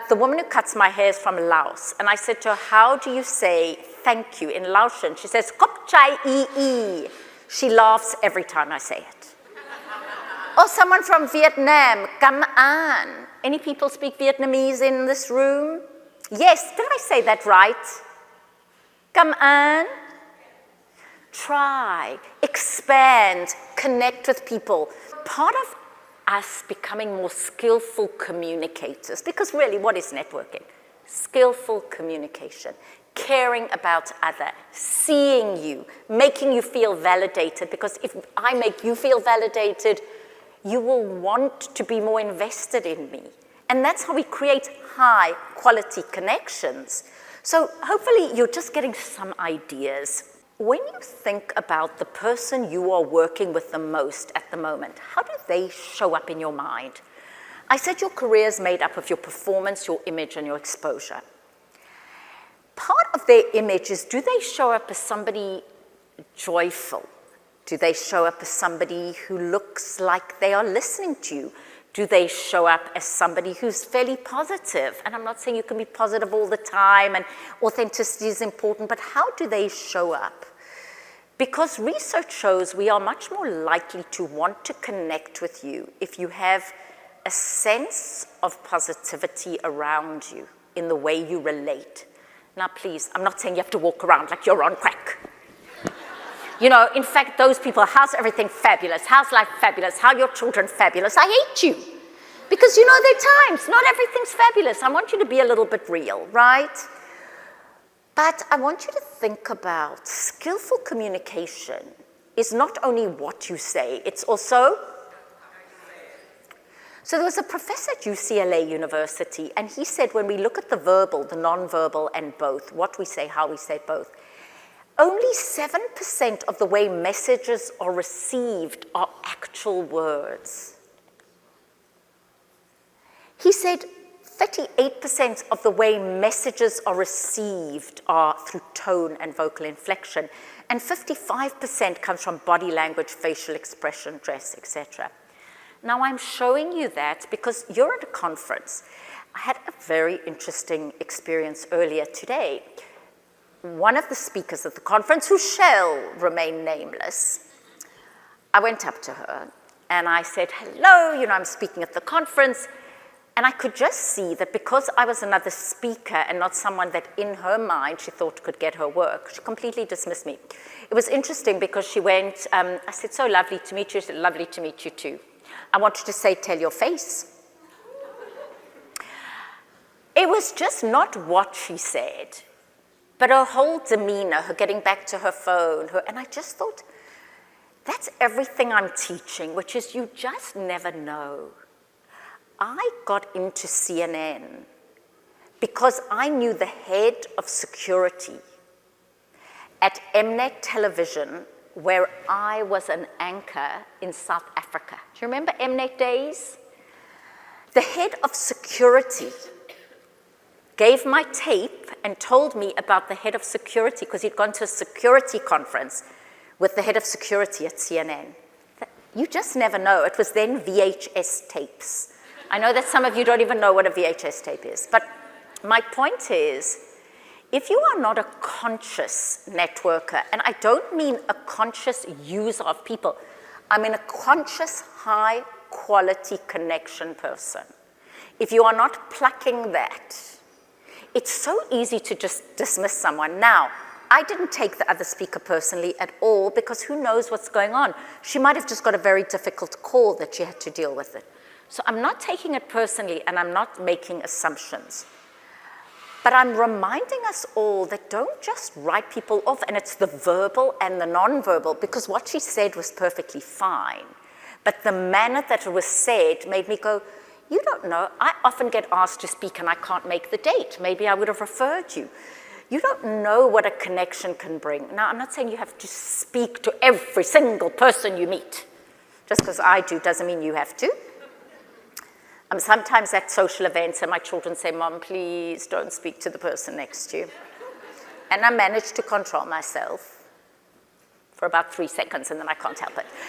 The woman who cuts my hair is from Laos, and I said to her, how do you say thank you in Laotian? She says, Kop chai i. She laughs every time I say it. Or someone from Vietnam, Kam an. Any people speak Vietnamese in this room? Yes, did I say that right? Kam an. Try, expand, connect with people. Part of us becoming more skillful communicators, because really, what is networking? Skillful communication, caring about other, seeing you, making you feel validated, because if I make you feel validated, you will want to be more invested in me. And that's how we create high quality connections. So hopefully you're just getting some ideas. When you think about the person you are working with the most at the moment, how do they show up in your mind? I said your career is made up of your performance, your image, and your exposure. Part of their image is, do they show up as somebody joyful? Do they show up as somebody who looks like they are listening to you? Do they show up as somebody who's fairly positive? And I'm not saying you can be positive all the time, and authenticity is important, but how do they show up? Because research shows we are much more likely to want to connect with you if you have a sense of positivity around you in the way you relate. Now, please, I'm not saying you have to walk around like you're on crack. You know, in fact, those people, how's everything fabulous? How's life fabulous? How are your children fabulous? I hate you. Because you know there are times, not everything's fabulous. I want you to be a little bit real, right? But I want you to think about skillful communication is not only what you say, it's also... So there was a professor at UCLA University, and he said when we look at the verbal, the nonverbal, and both, what we say, how we say both, only 7% of the way messages are received are actual words. He said 38% of the way messages are received are through tone and vocal inflection, and 55% comes from body language, facial expression, dress, etc. Now, I'm showing you that because you're at a conference. I had a very interesting experience earlier today. One of the speakers at the conference, who shall remain nameless, I went up to her and I said, hello, you know, I'm speaking at the conference. And I could just see that because I was another speaker and not someone that in her mind she thought could get her work, she completely dismissed me. It was interesting because she went, I said, so lovely to meet you. She said, lovely to meet you too. I wanted to say, tell your face. It was just not what she said, but her whole demeanor, her getting back to her phone, and I just thought, that's everything I'm teaching, which is you just never know. I got into CNN because I knew the head of security at Mnet Television, where I was an anchor in South Africa. Do you remember Mnet days? The head of security gave my tape and told me about the head of security because he'd gone to a security conference with the head of security at CNN. You just never know. It was then VHS tapes. I know that some of you don't even know what a VHS tape is, but my point is, if you are not a conscious networker, and I don't mean a conscious user of people, I mean a conscious, high-quality connection person. If you are not plucking that, it's so easy to just dismiss someone. Now, I didn't take the other speaker personally at all because who knows what's going on. She might have just got a very difficult call that she had to deal with it. So I'm not taking it personally and I'm not making assumptions. But I'm reminding us all that don't just write people off, and it's the verbal and the nonverbal, because what she said was perfectly fine. But the manner that it was said made me go, you don't know, I often get asked to speak and I can't make the date. Maybe I would have referred you. You don't know what a connection can bring. Now, I'm not saying you have to speak to every single person you meet. Just because I do doesn't mean you have to. Sometimes at social events and my children say, Mom, please don't speak to the person next to you. And I manage to control myself for about 3 seconds and then I can't help it.